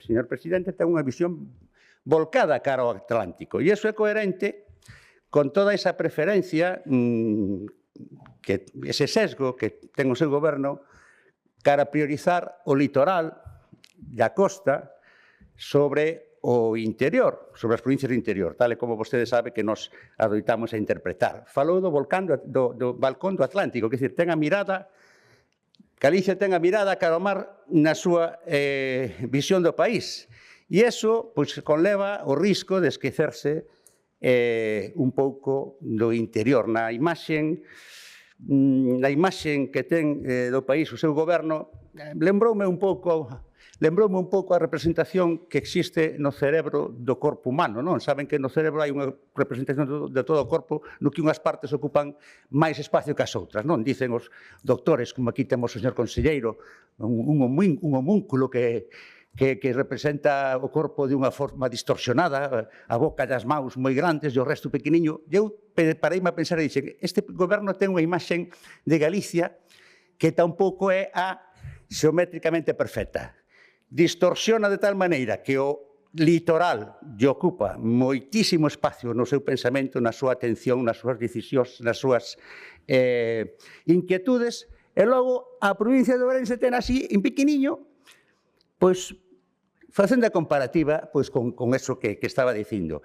señor presidente, ten unha visión volcada cara ao Atlántico. E iso é coherente con toda esa preferencia, ese sesgo que ten o seu goberno cara a priorizar o litoral e a costa sobre o interior, sobre as provincias do interior, tal e como vostede sabe que nos adoitamos a interpretar. Falou do balcón do Atlántico, que ten a mirada, Galicia ten a mirada cara ao mar na súa visión do país. E iso conleva o risco de esquecerse un pouco do interior. Na imaxen que ten do país o seu goberno, lembroume un pouco a representación que existe no cerebro do corpo humano, non? Saben que no cerebro hai unha representación de todo o corpo no que unhas partes ocupan máis espacio que as outras, non? Dicen os doctores, como aquí temos o señor conselleiro, un homúnculo que representa o corpo de unha forma distorsionada, a boca e as maus moi grandes e o resto pequeniño. E eu pareime a pensar e dixen, este goberno ten unha imaxen de Galicia que tampouco é a xeométricamente perfecta. Distorsiona de tal maneira que o litoral lle ocupa moitísimo espacio no seu pensamento, na súa atención, nas súas decisións, nas súas inquietudes, e logo a provincia de Ourense ten así, en pequeniño, pois, facendo a comparativa con eso que estaba dicindo.